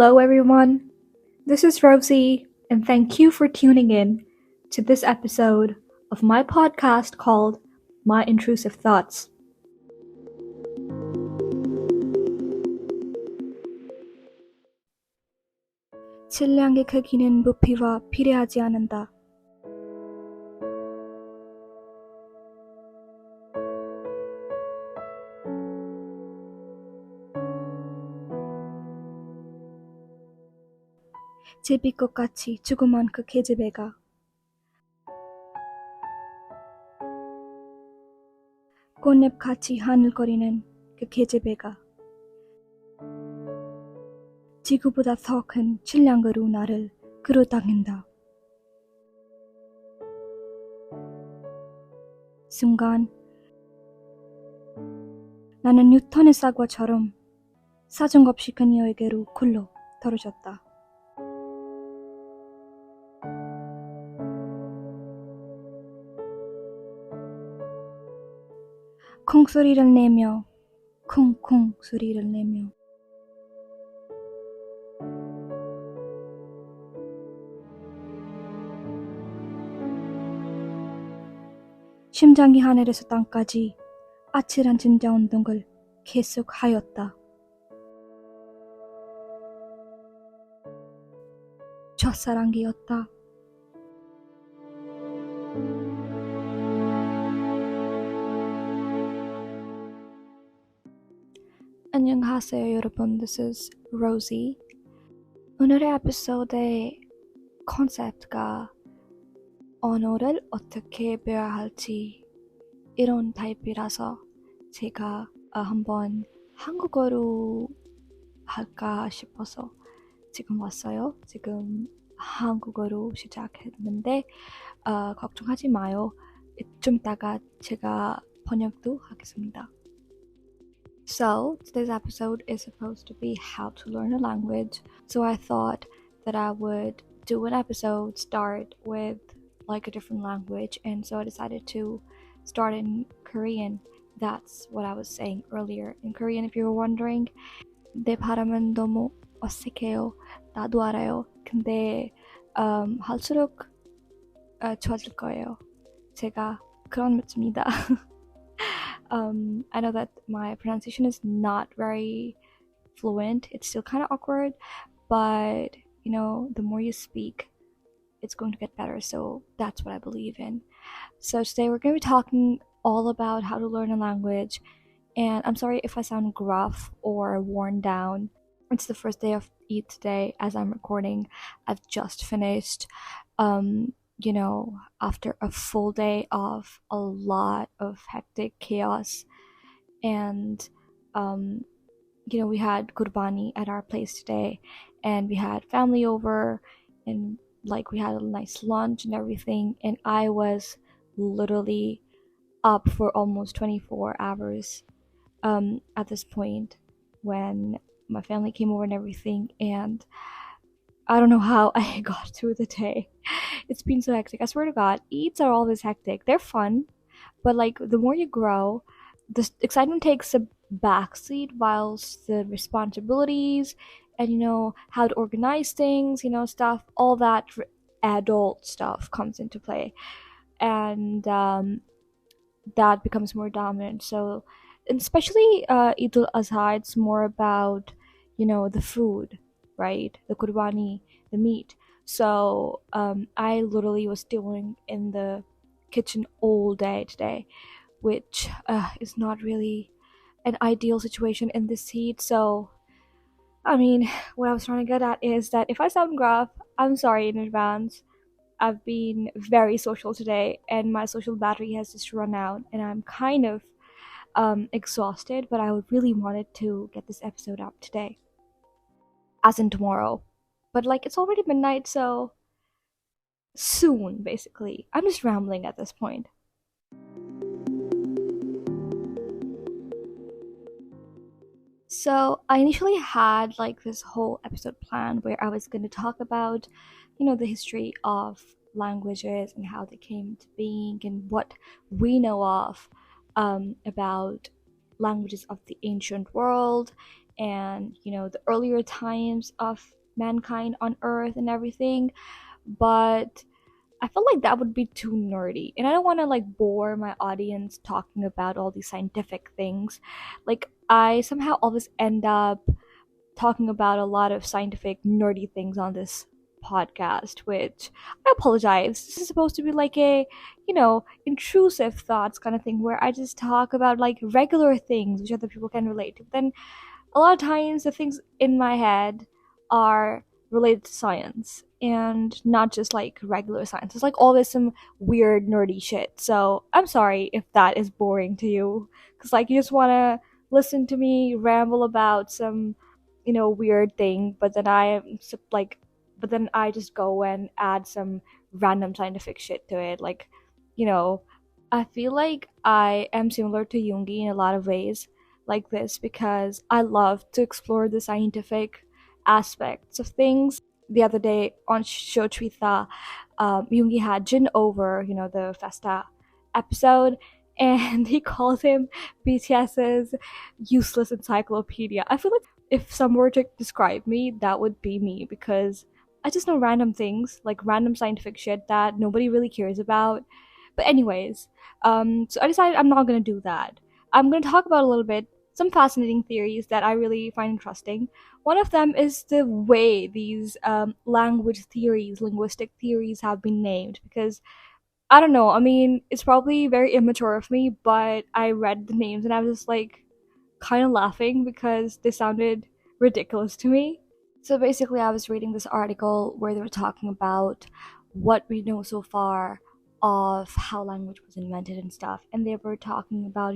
Hello, everyone. This is Rosie, and thank you for tuning in to this episode of my podcast called My Intrusive Thoughts. 질량의 크기는 부피와 비례하지 않는다. 제비꽃 같이 조그만 그 계집애가 꽃잎같이 하늘거리는 그 계집애가 지구보다 더 큰 질량으로 나를 끌어당긴다. 순간 나는 뉴턴의 사과처럼 사정없이 그녀에게로 굴러 떨어졌다. 콩소리를 내며 쿵쿵 소리를 내며 심장이 하늘에서 땅까지 아찔한 진자 운동을 계속하였다. 첫사랑이었다. 안녕하세요 여러분, this is Rosie. 오늘의 에피소드의 컨셉트가 언어를 어떻게 배워야 할지 이런 타입이라서 제가 한번 한국어로 할까 싶어서 지금 왔어요. 지금 한국어로 시작했는데 걱정하지 마요. 좀 이따가 제가 번역도 하겠습니다. So, today's episode is supposed to be how to learn a language. So I thought that I would do an episode start with like a different language, and so I decided to start in Korean. That's what I was saying earlier. In Korean, if you were wondering, 내 발음은 너무 어색해요. 나도 알아요. 근데 할수록 좋아질 거예요. 제가 그런 느낌입니다. I know that my pronunciation is not very fluent. It's still kind of awkward, but you know, the more you speak, it's going to get better. So that's what I believe in. So today we're going to be talking all about how to learn a language. And I'm sorry if I sound gruff or worn down. It's the first day of Eid today as I'm recording. I've just finished after a full day of a lot of hectic chaos, and we had Qurbani at our place today, and we had family over, and like we had a nice lunch and everything, and I was literally up for almost 24 hours at this point when my family came over and everything, and I don't know how I got through the day. It's been so hectic. I swear to God, Eids are always hectic. They're fun, but like the more you grow, the excitement takes a backseat whilst the responsibilities and how to organize things, stuff, all that adult stuff comes into play, and that becomes more dominant. So, especially Eid al-Azha, it's more about the food, right? The qurbani, the meat. So I literally was stewing in the kitchen all day today, which is not really an ideal situation in this heat. So I mean, what I was trying to get at is that if I sound gruff, I'm sorry in advance. I've been very social today, and my social battery has just run out, and I'm kind of exhausted, but I really wanted to get this episode up today, as in tomorrow. But like it's already midnight, so soon, basically. I'm just rambling at this point. So I initially had like this whole episode planned where I was going to talk about, the history of languages and how they came to being and what we know of about languages of the ancient world, and the earlier times of mankind on Earth and everything. But I feel like that would be too nerdy, and I don't want to like bore my audience talking about all these scientific things. Like I somehow always end up talking about a lot of scientific nerdy things on this podcast, which I apologize. This is supposed to be like a, intrusive thoughts kind of thing where I just talk about like regular things which other people can relate to. But then a lot of times the things in my head are related to science and not just like regular science. It's like always some weird nerdy shit. So I'm sorry if that is boring to you, because like you just want to listen to me ramble about some weird thing, but then but then I just go and add some random scientific shit to it. Like, you know, I feel like I am similar to Jungi in a lot of ways like this because I love to explore the scientific aspects of things. The other day on Shochwitha, Jungi had Jin over, the Festa episode, and he calls him BTS's useless encyclopedia. I feel like if someone were to describe me, that would be me because I just know random things, like random scientific shit that nobody really cares about. But anyways, so I decided I'm not gonna do that. I'm gonna talk about a little bit some fascinating theories that I really find interesting. One of them is the way these language theories, linguistic theories, have been named. Because I don't know. I mean, it's probably very immature of me, but I read the names and I was just like kind of laughing because they sounded ridiculous to me. So basically, I was reading this article where they were talking about what we know so far of how language was invented and stuff. And they were talking about,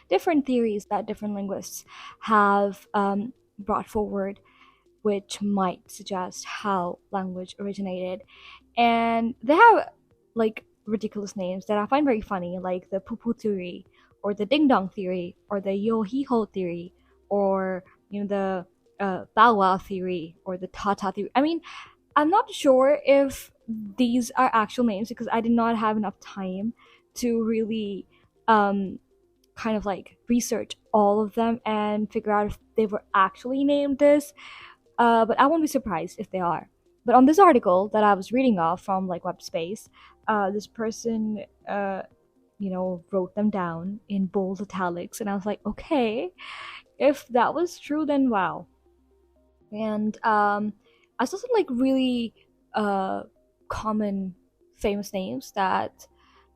different theories that different linguists have brought forward, which might suggest how language originated. And they have like ridiculous names that I find very funny, like the poo poo theory, or the ding dong theory, or the yo hee ho theory, or the bow wow theory, or the ta ta theory. I mean, I'm not sure if these are actual names because I did not have enough time to really kind of like research all of them and figure out if they were actually named this. But I won't be surprised if they are. But on this article that I was reading off from like WebSpace, this person, wrote them down in bold italics, and I was like, okay, if that was true, then wow. And I saw some like really common, famous names that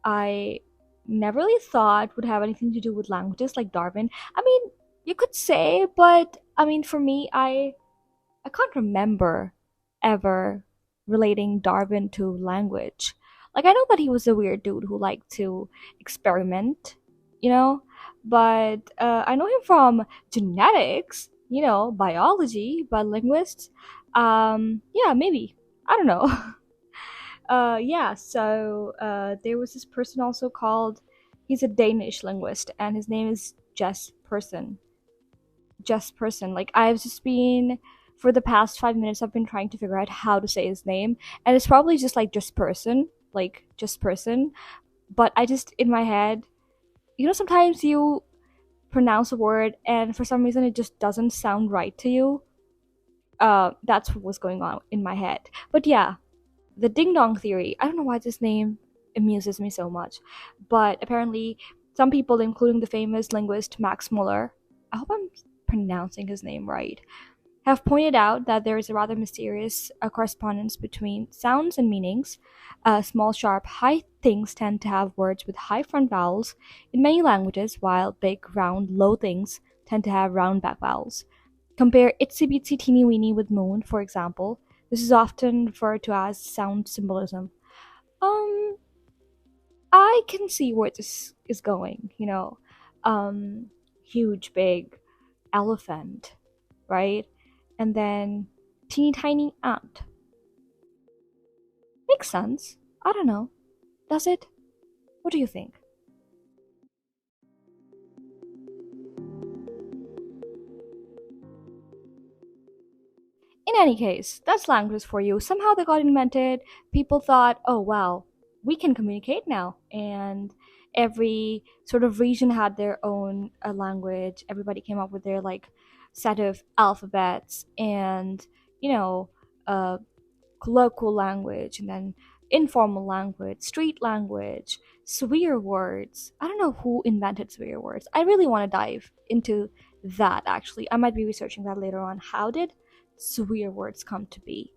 I never really thought would have anything to do with languages, like Darwin. I mean, you could say, but I mean, for me, I can't remember ever relating Darwin to language. Like, I know that he was a weird dude who liked to experiment, you know, but I know him from genetics, biology, but linguists. Yeah, maybe. I don't know. Yeah, so there was this person also called, he's a Danish linguist, and his name is Just Person. Like I've just been for the past 5 minutes I've been trying to figure out how to say his name, and it's probably just like Just Person. But I just in my head, sometimes you pronounce a word and for some reason it just doesn't sound right to you. That's what was going on in my head. But yeah, the ding dong theory. I don't know why this name amuses me so much, but apparently some people, including the famous linguist Max Muller, I hope I'm pronouncing his name right, have pointed out that there is a rather mysterious correspondence between sounds and meanings. Small, sharp, high things tend to have words with high front vowels in many languages, while big, round, low things tend to have round back vowels. Compare itsy bitsy teeny weeny with moon, for example. This is often referred to as sound symbolism. Um, I can see where this is going, huge, big elephant, right? And then teeny tiny ant. Makes sense. I don't know. Does it? What do you think? In any case, that's language for you. Somehow they got invented. People thought, oh wow, we can communicate now. And every sort of region had their own language. Everybody came up with their like set of alphabets and, you know, uh, colloquial language, and then informal language, street language, swear words. I don't know who invented swear words. I really want to dive into that actually. I might be researching that later on. How did swear words come to be?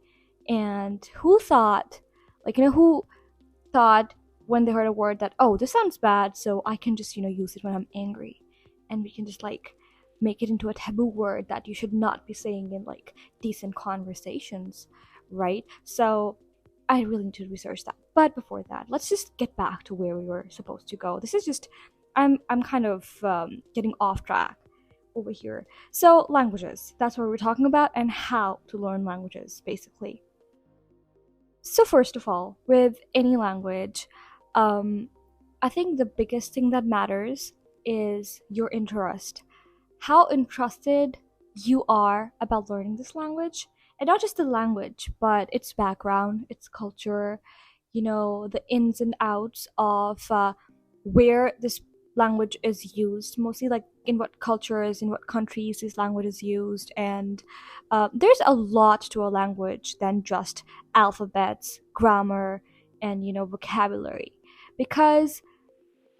And who thought, who thought when they heard a word that, oh, this sounds bad, so I can just, use it when I'm angry. And we can just make it into a taboo word that you should not be saying in decent conversations, right? So I really need to research that. But before that, let's just get back to where we were supposed to go. This is just I'm kind of getting off track over here. So languages, that's what we're talking about, and how to learn languages basically. So first of all, with any language, um, I think the biggest thing that matters is your interest. How interested you are about learning this language, and not just the language, but its background, its culture, the ins and outs of where this language is used, mostly like in what cultures, in what countries this language is used. And there's a lot to a language than just alphabets, grammar, and vocabulary, because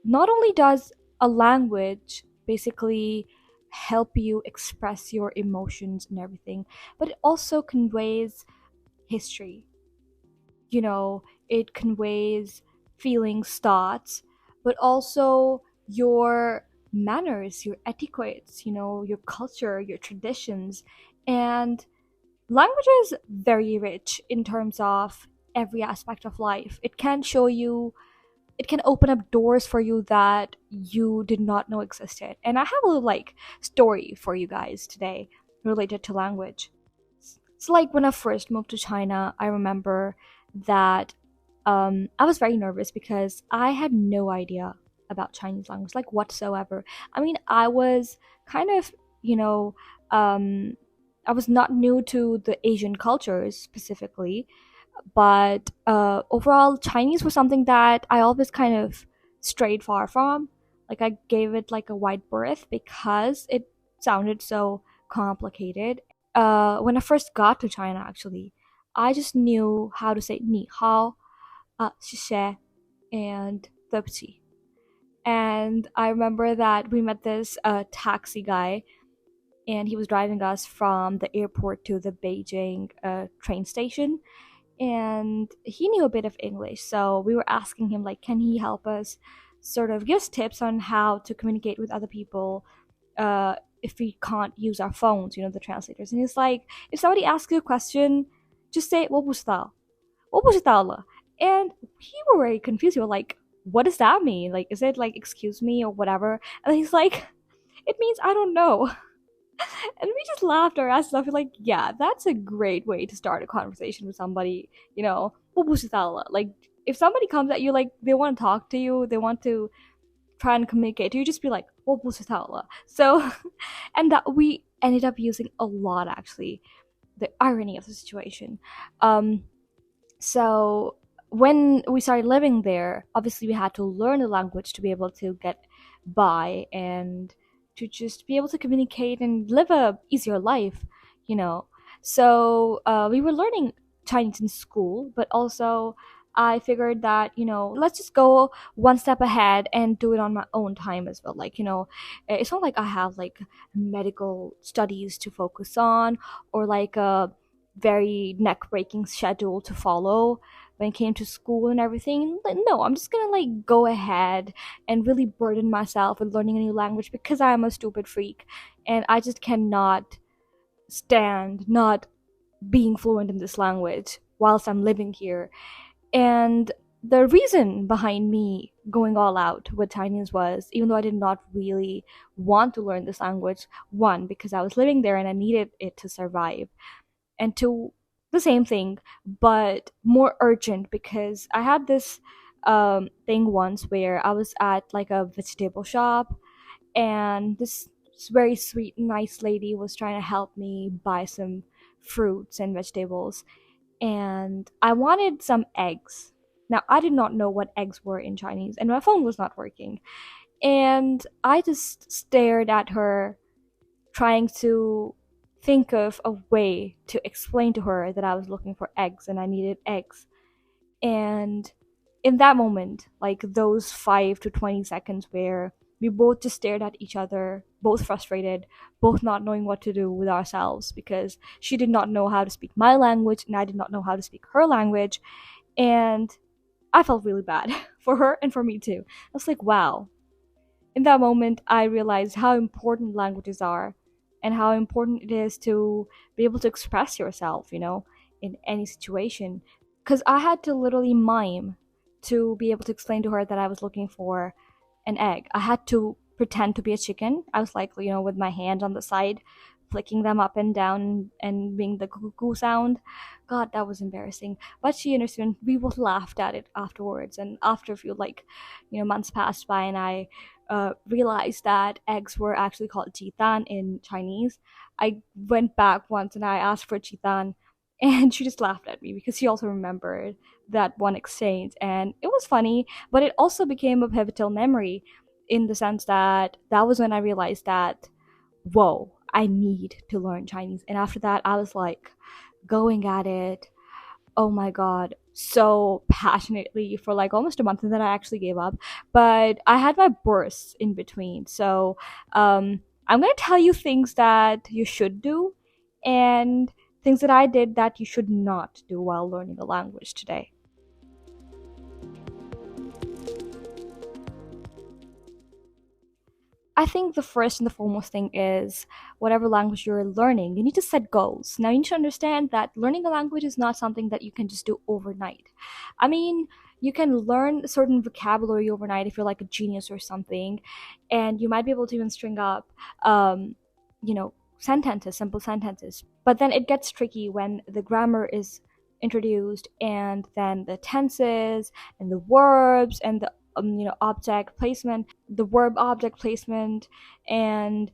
not only does a language basically help you express your emotions and everything, but it also conveys history. It conveys feelings, thoughts, but also your manners, your etiquettes, your culture, your traditions. And language is very rich in terms of every aspect of life. It can open up doors for you that you did not know existed. And I have a little story for you guys today related to language. So when I first moved to China, I remember that I was very nervous because I had no idea about Chinese language, whatsoever. I mean, I was kind of, um, I was not new to the Asian cultures specifically, but overall, Chinese was something that I always kind of strayed far from. I gave it a wide berth because it sounded so complicated. When I first got to China, actually, I just knew how to say ni hao, 谢谢, and 对不起. And I remember that we met this taxi guy, and he was driving us from the airport to the Beijing train station. And he knew a bit of English, so we were asking him can he help us sort of give us tips on how to communicate with other people if we can't use our phones, the translators. And he's like, if somebody asks you a question, just say 我不知道了. And he were very confused. He was like, what does that mean? Is it excuse me or whatever? And he's like, it means I don't know. And we just laughed our asses off. We're like, yeah, that's a great way to start a conversation with somebody, 我不知道了. If somebody comes at you, they want to talk to you, they want to try and communicate to you, just be like, 我不知道了. So, and that we ended up using a lot, actually. The irony of the situation. So when we started living there, obviously we had to learn the language to be able to get by and to just be able to communicate and live a easier life. So we were learning Chinese in school, but also I figured that let's just go one step ahead and do it on my own time as well. It's not like I have medical studies to focus on, or a very neck breaking schedule to follow when it came to school and everything. No, I'm just gonna go ahead and really burden myself with learning a new language because I'm a stupid freak and I just cannot stand not being fluent in this language whilst I'm living here. And the reason behind me going all out with Chinese was, even though I did not really want to learn this language, one, because I was living there and I needed it to survive, and two, the same thing, but more urgent, because I had this thing once where I was at a vegetable shop, and this very sweet, nice lady was trying to help me buy some fruits and vegetables, and I wanted some eggs. Now, I did not know what eggs were in Chinese, and my phone was not working. And I just stared at her, trying to think of a way to explain to her that I was looking for eggs and I needed eggs. And in that moment, like those 5 to 20 seconds where we both just stared at each other, both frustrated, both not knowing what to do with ourselves because she did not know how to speak my language and I did not know how to speak her language. And I felt really bad for her and for me too. I was like, wow. In that moment, I realized how important languages are and how important it is to be able to express yourself, in any situation. Because I had to literally mime to be able to explain to her that I was looking for an egg. I had to pretend to be a chicken. I was like, with my hand on the side, flicking them up and down and being the cuckoo sound. God, that was embarrassing. But she understood. We both laughed at it afterwards. And after a few, months passed by, and I realized that eggs were actually called jitan in Chinese. I went back once and I asked for jitan, and she just laughed at me because she also remembered that one exchange, and it was funny, but it also became a pivotal memory in the sense that that was when I realized that, whoa, I need to learn Chinese. And after that, I was like going at it, oh my god, so passionately for like almost a month, and then I actually gave up. But I had my bursts in between. So I'm gonna tell you things that you should do and things that I did that you should not do while learning a language today. I think the first and the foremost thing is whatever language you're learning, you need to set goals. Now, you need to understand that learning a language is not something that you can just do overnight. I mean, you can learn certain vocabulary overnight if you're like a genius or something, and you might be able to even string up, sentences, simple sentences. But then it gets tricky when the grammar is introduced, and then the tenses and the verbs and the object placement, the verb object placement, and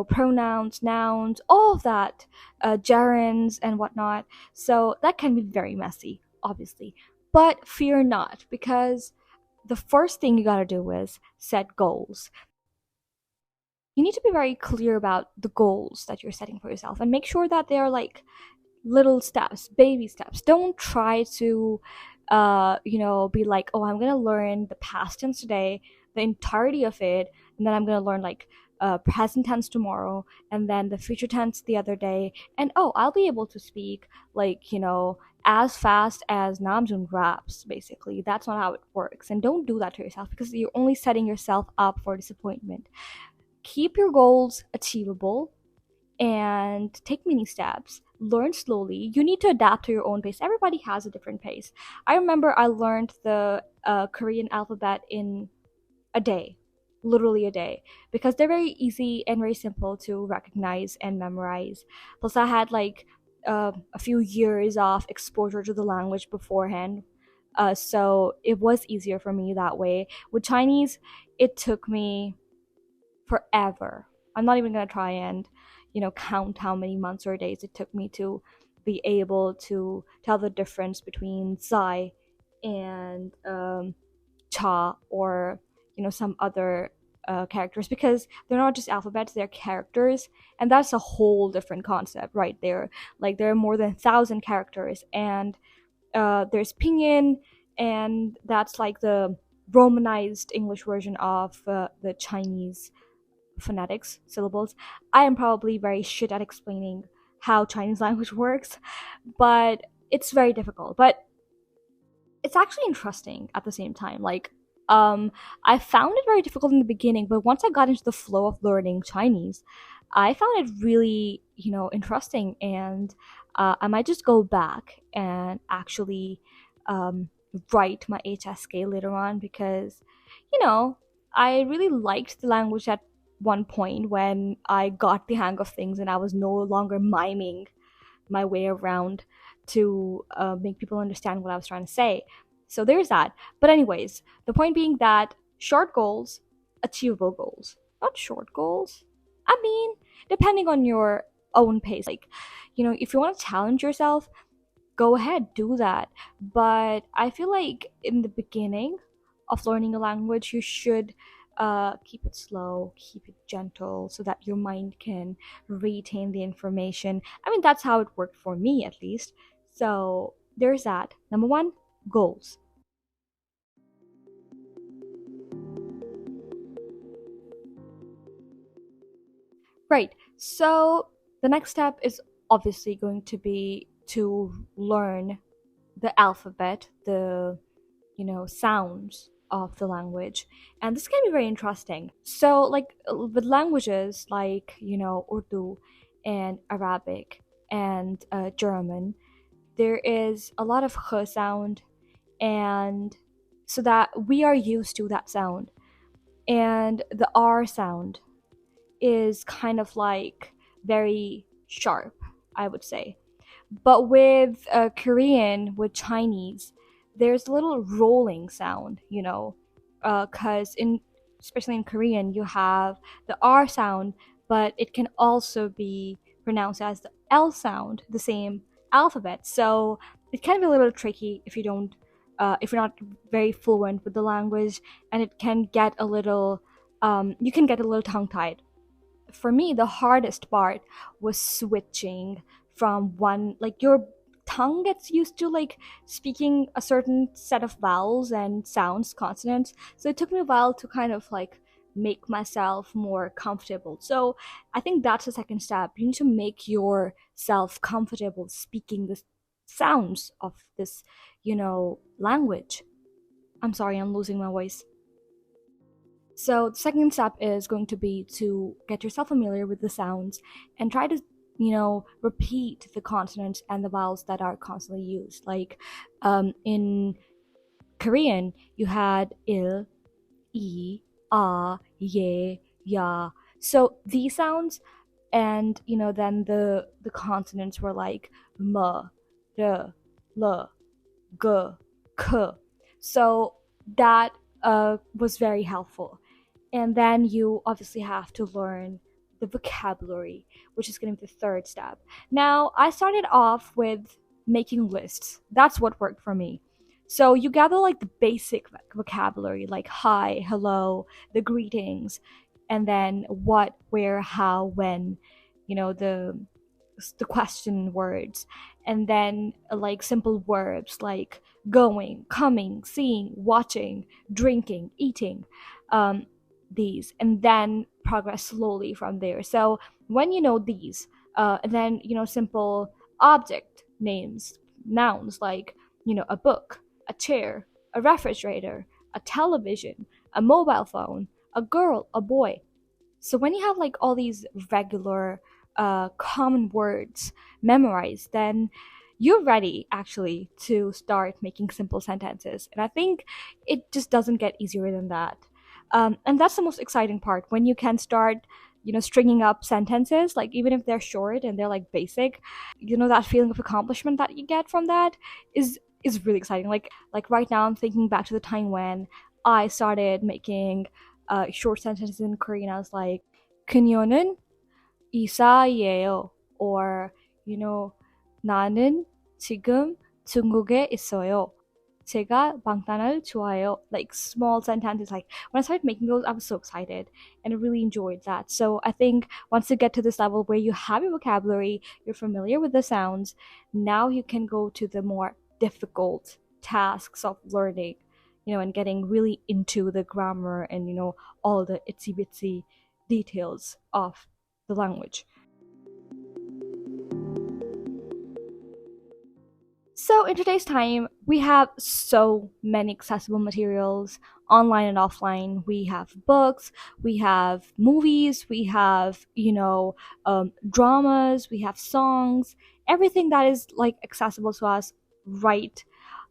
pronouns, nouns, all of that, gerunds and whatnot. So that can be very messy, obviously, but fear not, because the first thing you gotta do is set goals. You need to be very clear about the goals that you're setting for yourself and make sure that they are like little steps, baby steps. Don't try to, be like, oh, I'm gonna learn the past tense today, the entirety of it, and then I'm gonna learn like present tense tomorrow, and then the future tense the other day, and oh, I'll be able to speak like as fast as Namjoon raps. Basically, that's not how it works, and don't do that to yourself because you're only setting yourself up for disappointment. Keep your goals achievable and take mini steps. Learn slowly. You need to adapt to your own pace. Everybody has a different pace. I remember I learned the Korean alphabet in a day, literally a day, because they're very easy and very simple to recognize and memorize. Plus, I had like a few years of exposure to the language beforehand. So it was easier for me that way. With Chinese, it took me forever. I'm not even gonna try and, count how many months or days it took me to be able to tell the difference between Zai and Cha, or some other characters, because they're not just alphabets, they're characters, and that's a whole different concept right there. Like there are more than 1,000 characters, and there's pinyin, and that's like the romanized English version of the Chinese phonetics, syllables. I am probably very shit at explaining how Chinese language works, but it's very difficult. But it's actually interesting at the same time. I found it very difficult in the beginning, but once I got into the flow of learning Chinese, I found it really, interesting, and I might just go back and actually write my HSK later on because, you know, I really liked the language at one point when I got the hang of things and I was no longer miming my way around to make people understand what I was trying to say. So there's that. But, anyways, the point being that short goals, achievable goals, not short goals. I mean, depending on your own pace. Like, if you want to challenge yourself, go ahead, do that. But I feel like in the beginning of learning a language, you should keep it slow, keep it gentle, so that your mind can retain the information. I mean, that's how it worked for me, at least. So there's that. Number one, goals. Right. So the next step is obviously going to be to learn the alphabet, the sounds of the language. And this can be very interesting. So like with languages like, Urdu and Arabic and German, there is a lot of h sound, and so that we are used to that sound. And the R sound is kind of like very sharp, I would say. But with Korean, with Chinese, there's a little rolling sound, because in especially in Korean, you have the R sound, but it can also be pronounced as the L sound, the same alphabet. So it can be a little tricky if you don't, if you're not very fluent with the language, and it can get a little, you can get a little tongue tied. For me, the hardest part was switching from one, like your tongue gets used to like speaking a certain set of vowels and sounds, consonants. So it took me a while to kind of like make myself more comfortable. So I think that's the second step. You need to make yourself comfortable speaking the sounds of this, language. I'm sorry, I'm losing my voice. So the second step is going to be to get yourself familiar with the sounds and try to, repeat the consonants and the vowels that are constantly used. Like in Korean, you had il, I, ye, ya. So these sounds, and then the consonants were like m, r, l, g, k. So that was very helpful. And then you obviously have to learn the vocabulary, which is going to be the third step. Now, I started off with making lists. That's what worked for me. So you gather like the basic vocabulary, like hi, hello, the greetings, and then what, where, how, when, the question words, and then like simple verbs like going, coming, seeing, watching, drinking, eating, um, these, and then progress slowly from there. So when you know these, and then simple object names, nouns like a book, a chair, a refrigerator, a television, a mobile phone, a girl, a boy. So when you have like all these regular common words memorized, then you're ready actually to start making simple sentences. And I think it just doesn't get easier than that. And that's the most exciting part, when you can start, stringing up sentences, like even if they're short and they're like basic, that feeling of accomplishment that you get from that is really exciting. Like right now, I'm thinking back to the time when I started making short sentences in Korean. I was like, 그녀는 이사예요, or 나는 지금 중국에 있어요. 제가 방탄을 좋아해요. Like small sentences. Like when I started making those, I was so excited and I really enjoyed that. So I think once you get to this level where you have your vocabulary, you're familiar with the sounds, now you can go to the more difficult tasks of learning, and getting really into the grammar and all the itsy bitsy details of the language. So, in today's time, we have so many accessible materials online and offline. We have books, we have movies, we have, dramas, we have songs, everything that is like accessible to us right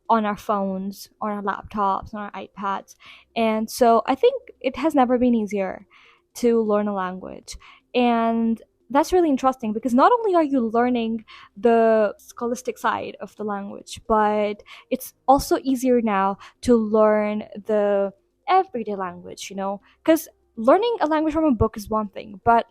on our phones, on our laptops, on our iPads. And so I think it has never been easier to learn a language. And that's really interesting because not only are you learning the scholastic side of the language, but it's also easier now to learn the everyday language, Because learning a language from a book is one thing, but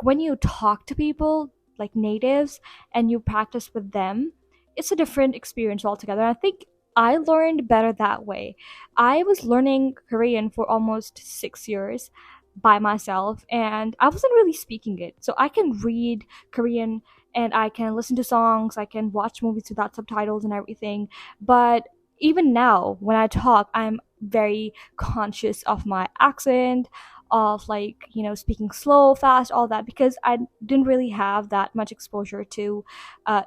when you talk to people like natives and you practice with them, it's a different experience altogether. I think I learned better that way. I was learning Korean for almost 6 years by myself, and I wasn't really speaking it. So I can read Korean and I can listen to songs, I can watch movies without subtitles and everything. But even now, when I talk, I'm very conscious of my accent, of like, speaking slow, fast, all that, because I didn't really have that much exposure to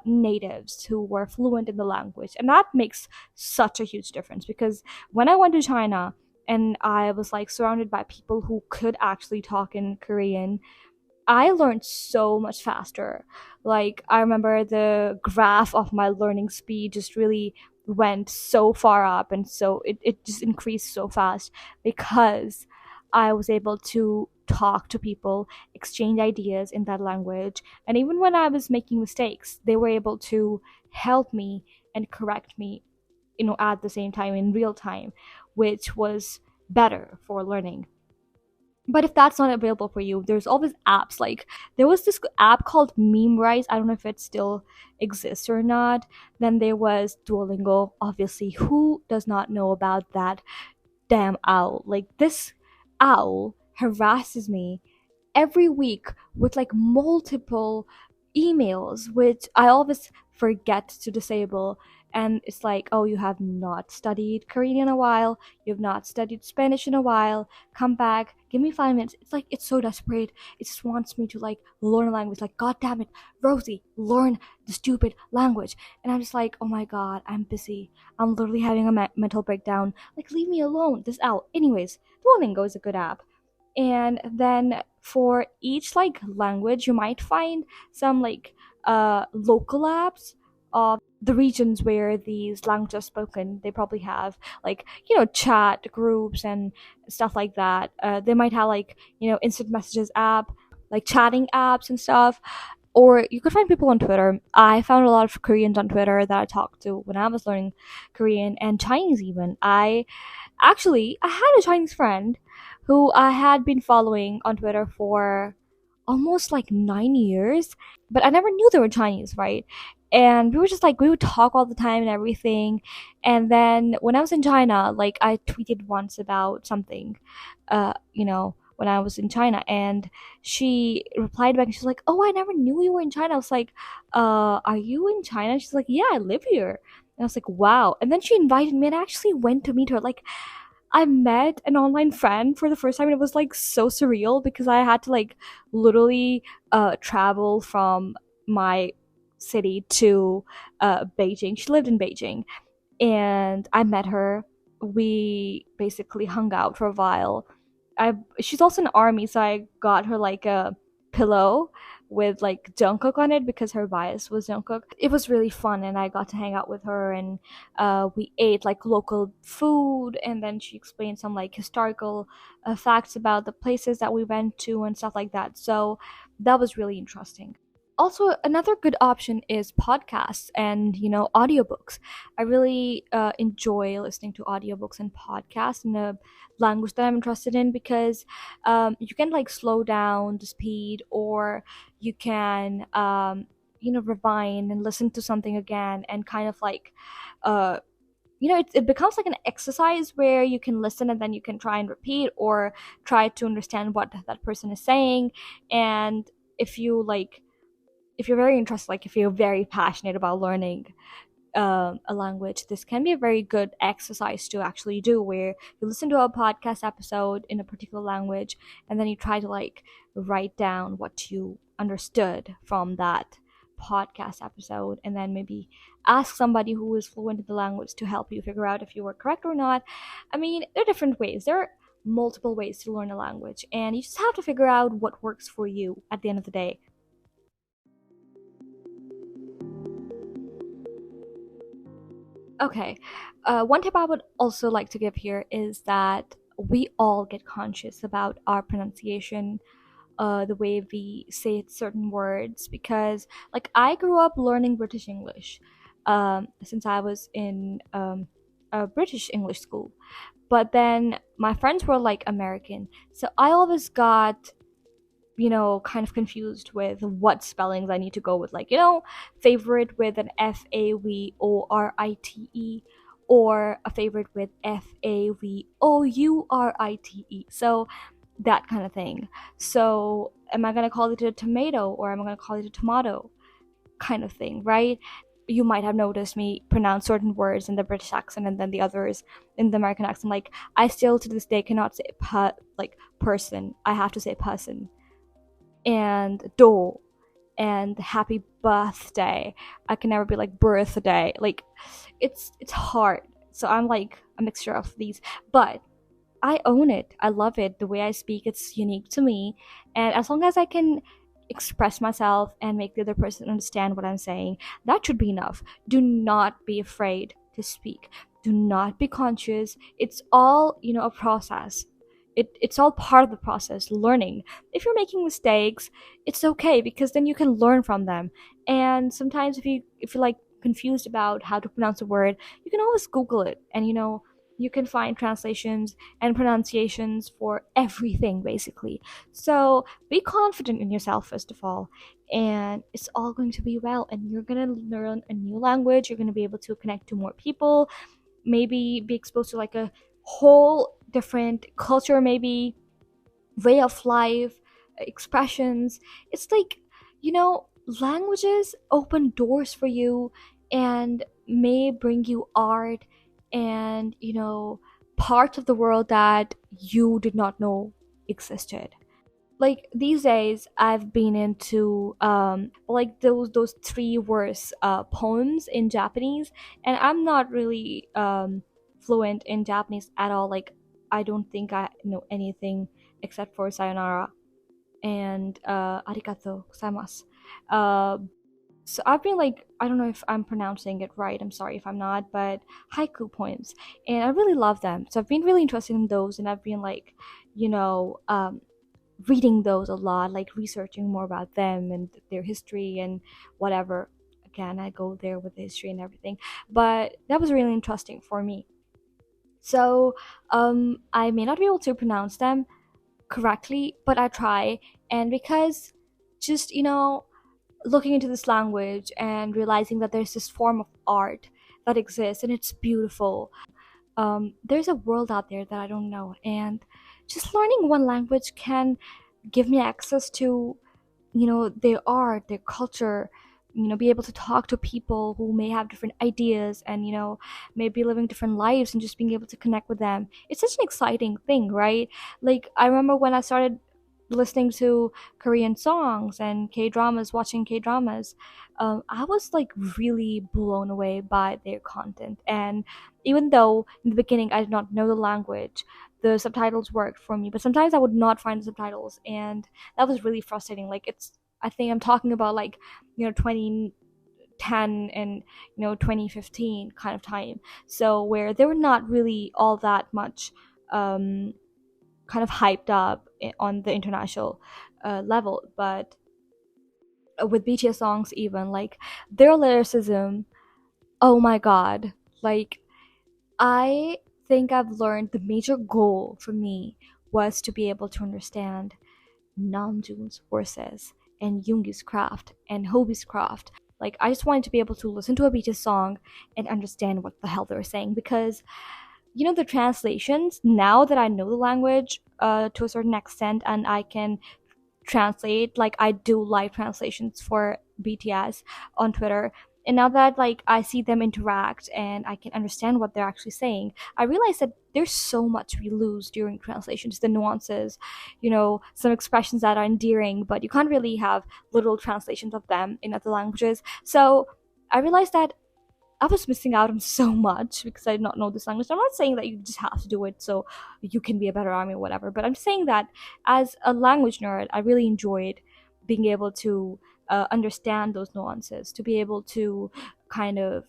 natives who were fluent in the language. And that makes such a huge difference because when I went to China and I was like surrounded by people who could actually talk in Korean, I learned so much faster. Like, I remember the graph of my learning speed just really went so far up, and so it just increased so fast because I was able to talk to people, exchange ideas in that language. And even when I was making mistakes, they were able to help me and correct me, at the same time in real time, which was better for learning. But if that's not available for you, there's always apps. Like, there was this app called Memrise. I don't know if it still exists or not. Then there was Duolingo. Obviously, who does not know about that damn owl? Like, this owl harasses me every week with like multiple emails, which I always forget to disable. And it's like, oh, you have not studied Korean in a while, you've not studied Spanish in a while, come back, give me 5 minutes. It's like, it's so desperate. It just wants me to like learn a language. Like, god damn it, Rosie, learn the stupid language. And I'm just like, oh my god, I'm busy. I'm literally having a mental breakdown. Like, leave me alone, this out. Anyways, Duolingo is a good app. And then for each like language, you might find some like local apps of the regions where these languages are spoken. They probably have like, chat groups and stuff like that. They might have like, instant messages app, like chatting apps and stuff. Or you could find people on Twitter. I found a lot of Koreans on Twitter that I talked to when I was learning Korean and Chinese even. I had a Chinese friend who I had been following on Twitter for almost like 9 years, but I never knew they were Chinese, right? And we were just like, we would talk all the time and everything. And then when I was in China, like, I tweeted once about something, when I was in China, and she replied back and she's like, oh, I never knew you were in China. I was like, are you in China? She's like, yeah, I live here. And I was like, wow. And then she invited me and I actually went to meet her. Like, I met an online friend for the first time and it was like so surreal because I had to like literally travel from my city to Beijing. She lived in Beijing and I met her. We basically hung out for a while. She's also in the army, so I got her like a pillow with like Jungkook on it because her bias was Jungkook. It was really fun, and I got to hang out with her, and we ate like local food, and then she explained some like historical facts about the places that we went to and stuff like that. So that was really interesting. Also, another good option is podcasts and audiobooks. I really enjoy listening to audiobooks and podcasts in a language that I'm interested in because you can like slow down the speed, or you can rewind and listen to something again and kind of like uh it becomes like an exercise where you can listen and then you can try and repeat or try to understand what that person is saying. And if you like if you're very interested, like if you're very passionate about learning a language, this can be a very good exercise to actually do, where you listen to a podcast episode in a particular language and then you try to like write down what you understood from that podcast episode, and then maybe ask somebody who is fluent in the language to help you figure out if you were correct or not. I mean, there are different ways. There are multiple ways to learn a language, and you just have to figure out what works for you at the end of the day. Okay. One tip I would also like to give here is that we all get conscious about our pronunciation, the way we say certain words, because, like, I grew up learning British English since I was in a British English school. But then my friends were, like, American. So I always got kind of confused with what spellings I need to go with. Like, favorite with an Favorite, or a favorite with Favourite. So that kind of thing. So am I gonna call it a tomato or am I gonna call it a tomato? Kind of thing, right? You might have noticed me pronounce certain words in the British accent and then the others in the American accent. Like I still to this day cannot say like person. I have to say person and do and happy birthday. I can never be like birthday. Like it's hard. So I'm like a mixture of these, but I own it. I love it. The way I speak, it's unique to me. And as long as I can express myself and make the other person understand what I'm saying, that should be enough. Do not be afraid to speak. Do not be conscious. It's all, a process. It's all part of the process, learning. If you're making mistakes, it's okay because then you can learn from them. And sometimes if you're like confused about how to pronounce a word, you can always Google it and you can find translations and pronunciations for everything basically. So be confident in yourself first of all, and it's all going to be well. And you're going to learn a new language, you're going to be able to connect to more people, maybe be exposed to like a whole different culture, maybe way of life, expressions. It's like, languages open doors for you and may bring you art and, parts of the world that you did not know existed. Like these days I've been into like those three verse poems in Japanese, and I'm not really fluent in Japanese at all. Like I don't think I know anything except for sayonara and arigato gozaimasu. uh so I've been like, I don't know if I'm pronouncing it right, I'm sorry if I'm not, but haiku poems, and I really love them. So I've been really interested in those, and I've been like, you know um reading those a lot, like researching more about them and their history and whatever. Again, I go there with the history and everything, but that was really interesting for me. So I may not be able to pronounce them correctly, but I try. And because just looking into this language and realizing that there's this form of art that exists and it's beautiful, there's a world out there that I don't know, and just learning one language can give me access to their art, their culture, be able to talk to people who may have different ideas and maybe living different lives, and just being able to connect with them. It's such an exciting thing, right? Like I remember when I started listening to Korean songs and K-dramas, watching K-dramas, I was like really blown away by their content. And even though in the beginning I did not know the language, the subtitles worked for me, but sometimes I would not find the subtitles, and that was really frustrating. Like I think I'm talking about like 2010 and 2015 kind of time, so where they were not really all that much kind of hyped up on the international level. But with BTS songs, even like their lyricism, oh my god, like I think I've learned the major goal for me was to be able to understand Namjoon's verses and Yoongi's craft and Hobi's craft. Like I just wanted to be able to listen to a BTS song and understand what the hell they were saying, because the translations, now that I know the language to a certain extent and I can translate, like I do live translations for BTS on Twitter, and now that like I see them interact and I can understand what they're actually saying, I realize that there's so much we lose during translations, the nuances, some expressions that are endearing but you can't really have literal translations of them in other languages. So I realized that I was missing out on so much because I did not know this language. I'm not saying that you just have to do it so you can be a better army or whatever, but I'm saying that as a language nerd, I really enjoyed being able to understand those nuances, to be able to kind of,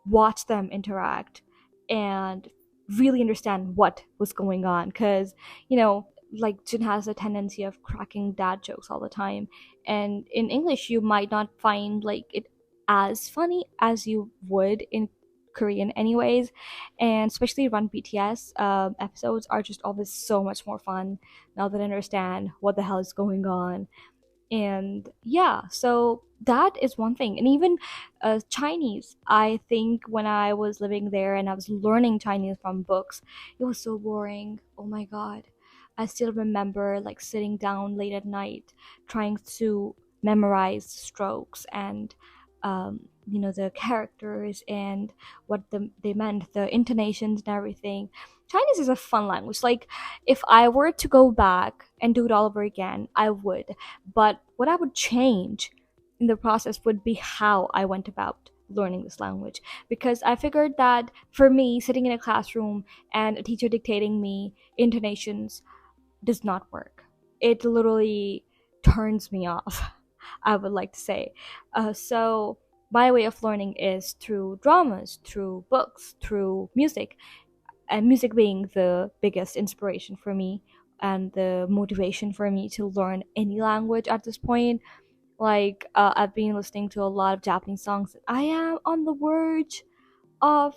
watch them interact and really understand what was going on. Because, like Jin has a tendency of cracking dad jokes all the time. And in English, you might not find like it as funny as you would in Korean, anyways. And especially Run BTS episodes are just always so much more fun now that I understand what the hell is going on. And yeah, so that is one thing. And even Chinese, I think when I was living there and I was learning Chinese from books, it was so boring. Oh my god, I still remember like sitting down late at night trying to memorize strokes and the characters and what they meant, the intonations and everything. Chinese is a fun language. Like, if I were to go back and do it all over again, I would. But what I would change in the process would be how I went about learning this language. Because I figured that for me, sitting in a classroom and a teacher dictating me intonations does not work. It literally turns me off, I would like to say. So, my way of learning is through dramas, through books, through music, and music being the biggest inspiration for me and the motivation for me to learn any language at this point. Like, I've been listening to a lot of Japanese songs. I am on the verge of,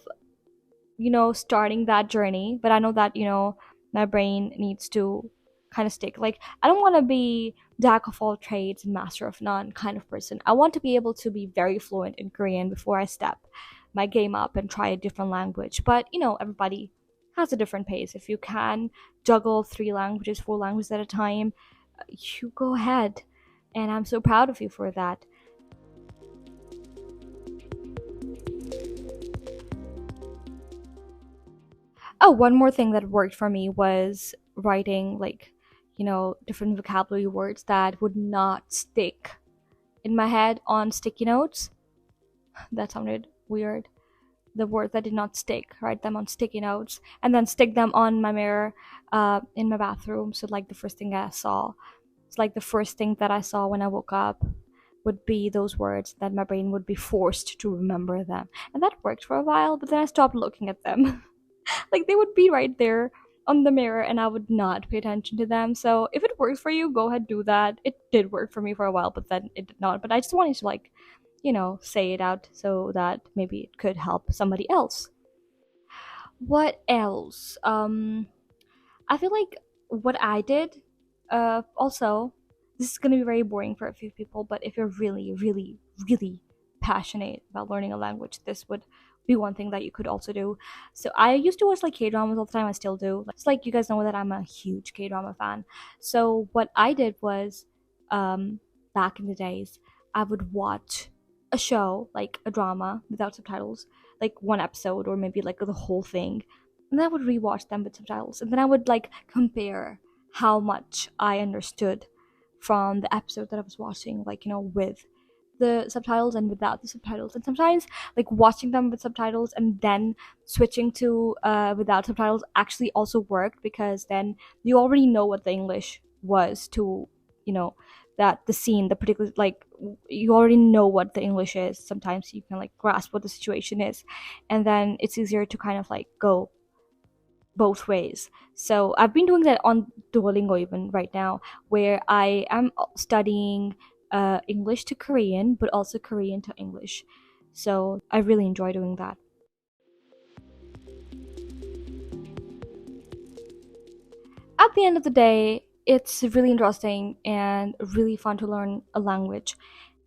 starting that journey, but I know that, my brain needs to kind of stick. Like, I don't want to be jack of all trades and master of none kind of person. I want to be able to be very fluent in Korean before I step my game up and try a different language. But, everybody has a different pace. If you can juggle three languages, four languages at a time, you go ahead. And I'm so proud of you for that. Oh, one more thing that worked for me was writing, like, different vocabulary words that would not stick in my head on sticky notes. That sounded weird. The words that did not stick, write them on sticky notes, and then stick them on my mirror in my bathroom. So, like, the first thing I saw, it's like the first thing that I saw when I woke up would be those words, that my brain would be forced to remember them. And that worked for a while, but then I stopped looking at them. Like, they would be right there on the mirror and I would not pay attention to them. So if it works for you, go ahead, do that. It did work for me for a while, but then it did not. But I just wanted to, like, say it out so that maybe it could help somebody else. What else? I feel like what I did, also, this is gonna be very boring for a few people, but if you're really, really, really passionate about learning a language, this would be one thing that you could also do. So I used to watch like K dramas all the time. I still do. It's like, you guys know that I'm a huge K drama fan. So what I did was, um, back in the days, I would watch a show, like a drama without subtitles, like one episode or maybe like the whole thing, and then I would rewatch them with subtitles, and then I would like compare how much I understood from the episode that I was watching, like, with the subtitles and without the subtitles. And sometimes, like, watching them with subtitles and then switching to without subtitles actually also worked, because then you already know what the English was to, you know that the scene, the particular, like, you already know what the English is. Sometimes you can like grasp what the situation is, and then it's easier to kind of like go both ways. So I've been doing that on Duolingo even right now, where I am studying English to Korean, but also Korean to English. So I really enjoy doing that. At the end of the day, it's really interesting and really fun to learn a language.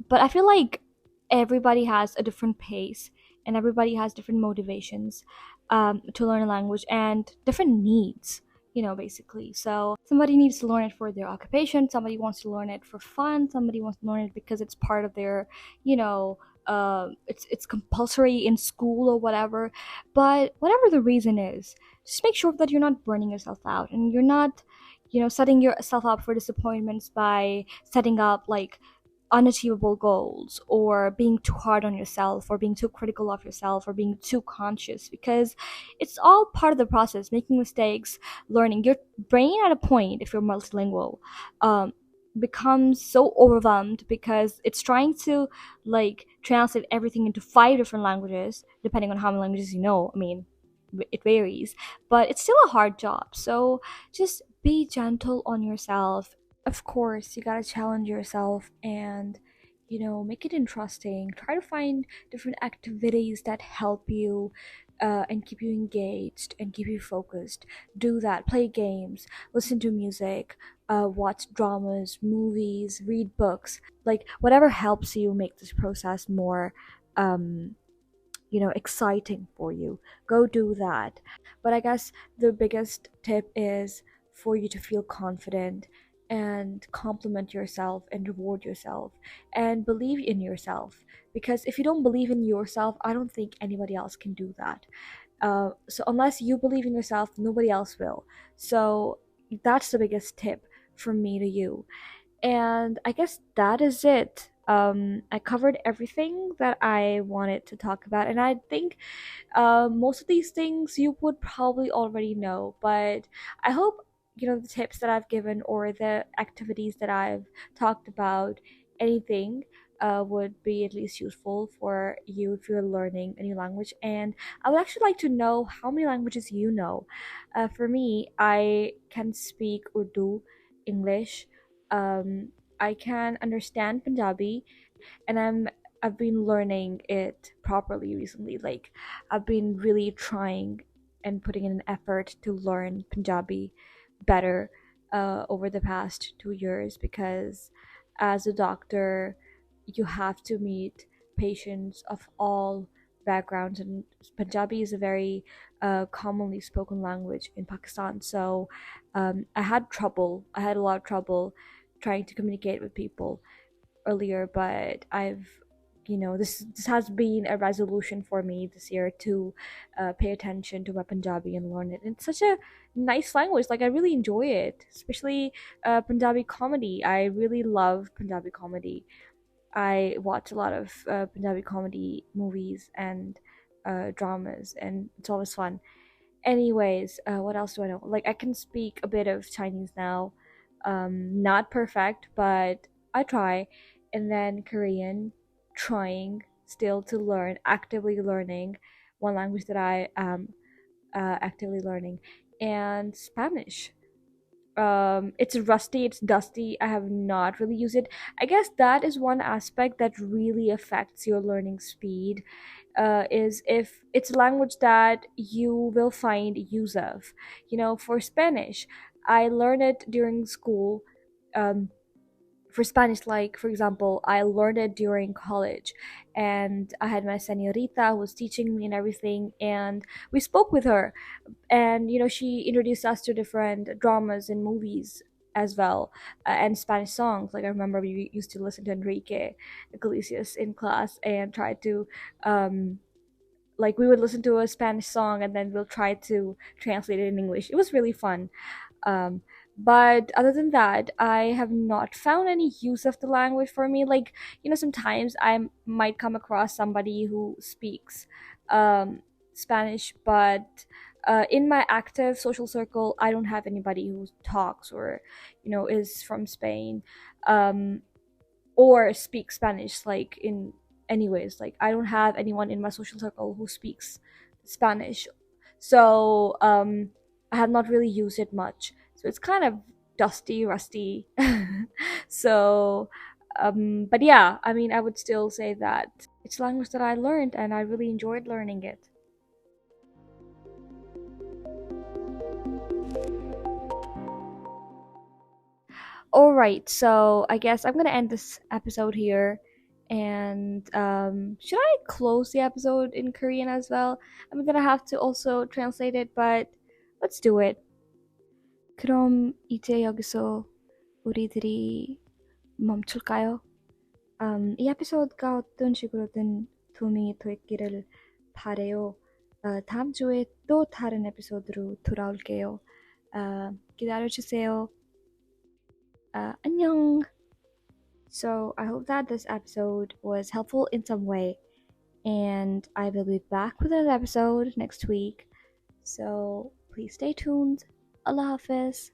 But I feel like everybody has a different pace and everybody has different motivations to learn a language and different needs, basically. So somebody needs to learn it for their occupation, somebody wants to learn it for fun, somebody wants to learn it because it's part of their, it's compulsory in school or whatever. But whatever the reason is, just make sure that you're not burning yourself out and you're not, setting yourself up for disappointments by setting up like unachievable goals, or being too hard on yourself, or being too critical of yourself, or being too conscious, because it's all part of the process. Making mistakes, learning. Your brain at a point, if you're multilingual, um, becomes so overwhelmed because it's trying to like translate everything into five different languages, depending on how many languages you know. I mean, it varies, but it's still a hard job. So just be gentle on yourself. Of course, you gotta challenge yourself and, make it interesting. Try to find different activities that help you and keep you engaged and keep you focused, do that. Play games, listen to music, watch dramas, movies, read books, like whatever helps you make this process more um, exciting for you. Go do that. But I guess the biggest tip is for you to feel confident and compliment yourself and reward yourself and believe in yourself, because if you don't believe in yourself, I don't think anybody else can do that. So unless you believe in yourself, nobody else will. So that's the biggest tip from me to you. And I guess that is it. I covered everything that I wanted to talk about, and I think most of these things you would probably already know, but I hope the tips that I've given or the activities that I've talked about, anything would be at least useful for you if you're learning a new language. And I would actually like to know how many languages you know. For me, I can speak Urdu, English. Um, I can understand Punjabi, and I've been learning it properly recently. Like I've been really trying and putting in an effort to learn Punjabi better over the past 2 years, because as a doctor you have to meet patients of all backgrounds, and Punjabi is a very commonly spoken language in Pakistan. So I had a lot of trouble trying to communicate with people earlier, but I've this has been a resolution for me this year to pay attention to my Punjabi and learn it. It's such a nice language. Like I really enjoy it, especially Punjabi comedy. I really love Punjabi comedy. I watch a lot of Punjabi comedy movies and dramas, and it's always fun. Anyways, what else do I know? Like I can speak a bit of Chinese now. Not perfect, but I try. And then Korean, trying still to learn, actively learning one language that I am actively learning, and Spanish. It's rusty, it's dusty. I have not really used it. I guess that is one aspect that really affects your learning speed, is if it's a language that you will find use of. For Spanish, I learned it during school. For Spanish, like for example, I learned it during college, and I had my senorita who was teaching me and everything, and we spoke with her, and she introduced us to different dramas and movies as well, and Spanish songs. Like I remember we used to listen to Enrique Iglesias in class and try to like we would listen to a Spanish song and then we'll try to translate it in English. It was really fun. um, but other than that, I have not found any use of the language for me. Like, sometimes I might come across somebody who speaks Spanish, but in my active social circle, I don't have anybody who talks or, is from Spain, um, or speaks Spanish, like in anyways. Like, I don't have anyone in my social circle who speaks Spanish. So, I have not really used it much. So it's kind of dusty, rusty. So, but yeah, I mean, I would still say that it's a language that I learned and I really enjoyed learning it. All right, so I guess I'm gonna end this episode here. And should I close the episode in Korean as well? I'm gonna have to also translate it, but let's do it. 그럼 이제 여기서 우리들이 멈출까요? 이 에피소드가 어떤 식으로든 도움이 됐기를 바래요. 다음 주에 또 다른 에피소드로 돌아올게요. 기다려주세요. 안녕! So I hope that this episode was helpful in some way, and I will be back with another episode next week. So please stay tuned. Allah Hafiz.